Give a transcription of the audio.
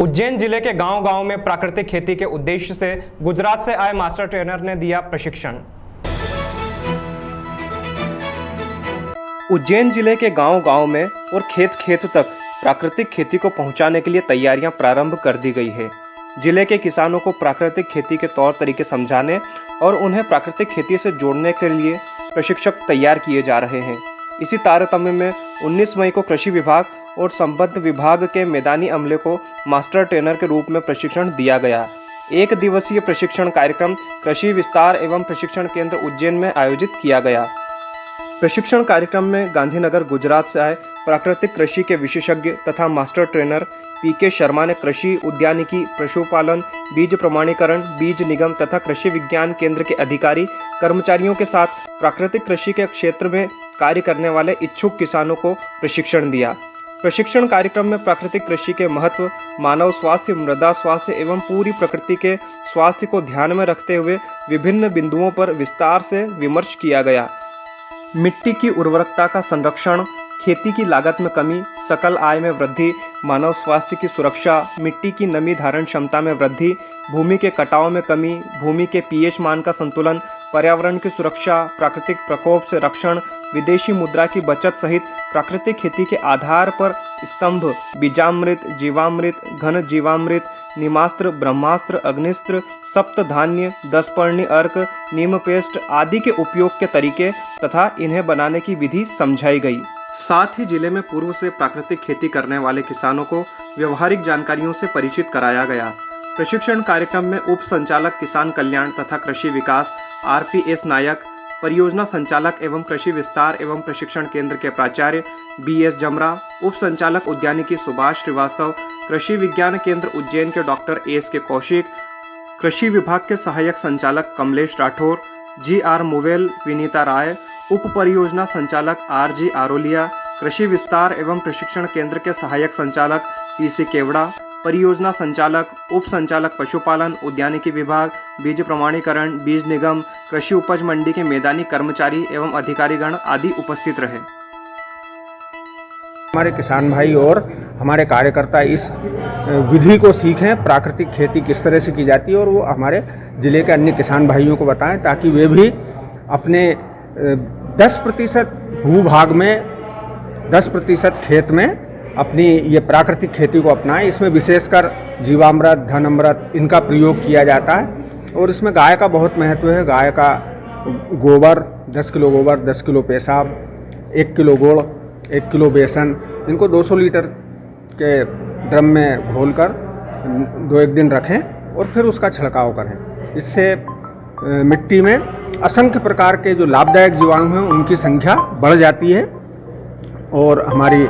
उज्जैन जिले के गांव-गांव में प्राकृतिक खेती के उद्देश्य से गुजरात से आए मास्टर ट्रेनर ने दिया प्रशिक्षण। उज्जैन जिले के गांव-गांव में और खेत-खेत तक प्राकृतिक खेती को पहुंचाने के लिए तैयारियां प्रारंभ कर दी गई है। जिले के किसानों को प्राकृतिक खेती के तौर तरीके समझाने और उन्हें प्राकृतिक खेती से जोड़ने के लिए प्रशिक्षक तैयार किए जा रहे हैं। इसी तारतम्य में 19 मई को कृषि विभाग और संबद्ध विभाग के मैदानी अमले को मास्टर ट्रेनर के रूप में प्रशिक्षण दिया गया। एक दिवसीय प्रशिक्षण कार्यक्रम कृषि विस्तार एवं प्रशिक्षण केंद्र उज्जैन में आयोजित किया गया। प्रशिक्षण कार्यक्रम में गांधीनगर गुजरात से आए प्राकृतिक कृषि के विशेषज्ञ तथा मास्टर ट्रेनर पीके शर्मा ने कृषि, उद्यानिकी, पशुपालन, बीज प्रमाणीकरण, बीज निगम तथा कृषि विज्ञान केंद्र के अधिकारी कर्मचारियों के साथ प्राकृतिक कृषि के क्षेत्र में कार्य करने वाले इच्छुक किसानों को प्रशिक्षण दिया। प्रशिक्षण कार्यक्रम में प्राकृतिक कृषि के महत्व, मानव स्वास्थ्य, मृदा स्वास्थ्य एवं पूरी प्रकृति के स्वास्थ्य को ध्यान में रखते हुए विभिन्न बिंदुओं पर विस्तार से विमर्श किया गया। मिट्टी की उर्वरकता का संरक्षण, खेती की लागत में कमी, सकल आय में वृद्धि, मानव स्वास्थ्य की सुरक्षा, मिट्टी की नमी धारण क्षमता में वृद्धि, भूमि के कटाव में कमी, भूमि के पीएच मान का संतुलन, पर्यावरण की सुरक्षा, प्राकृतिक प्रकोप से रक्षण, विदेशी मुद्रा की बचत सहित प्राकृतिक खेती के आधार पर स्तंभ, बीजामृत, जीवामृत, घन जीवामृत, निमास्त्र, ब्रह्मास्त्र, अग्निस्त्र, सप्त धान्य, 10 पर्णी अर्क, नीम पेस्ट आदि के उपयोग के तरीके तथा इन्हें बनाने की विधि समझाई गई। साथ ही जिले में पूर्व से प्राकृतिक खेती करने वाले किसानों को व्यवहारिक जानकारियों से परिचित कराया गया। प्रशिक्षण कार्यक्रम में उप संचालक किसान कल्याण तथा कृषि विकास RPS नायक, परियोजना संचालक एवं कृषि विस्तार एवं प्रशिक्षण केंद्र के प्राचार्य BS जमरा, उप संचालक उद्यानिकी सुभाष श्रीवास्तव, कृषि विज्ञान केंद्र उज्जैन के डॉक्टर ASK कौशिक, कृषि विभाग के सहायक संचालक कमलेश राठौर, GR मुवेल, विनीता राय, उप परियोजना संचालक RG आरोलिया, कृषि विस्तार एवं प्रशिक्षण केंद्र के सहायक संचालक PC केवड़ा, परियोजना संचालक, उप संचालक पशुपालन, उद्यानिकी विभाग, बीज प्रमाणीकरण, बीज निगम, कृषि उपज मंडी के मैदानी कर्मचारी एवं अधिकारीगण आदि उपस्थित रहे। हमारे किसान भाई और हमारे कार्यकर्ता इस विधि को सीखें, प्राकृतिक खेती किस तरह से की जाती है और वो हमारे ज़िले के अन्य किसान भाइयों को बताएं ताकि वे भी अपने 10% भूभाग में 10% खेत में अपनी ये प्राकृतिक खेती को अपनाएं। इसमें विशेषकर जीवामृत, धन अमृत इनका प्रयोग किया जाता है और इसमें गाय का बहुत महत्व है। गाय का गोबर 10 किलो गोबर, 10 किलो पेशाब, 1 किलो गुड़, 1 किलो बेसन, इनको 200 लीटर के ड्रम में घोलकर 2-1 दिन रखें और फिर उसका छिड़काव करें। इससे मिट्टी में असंख्य प्रकार के जो लाभदायक जीवाणु हैं उनकी संख्या बढ़ जाती है और हमारी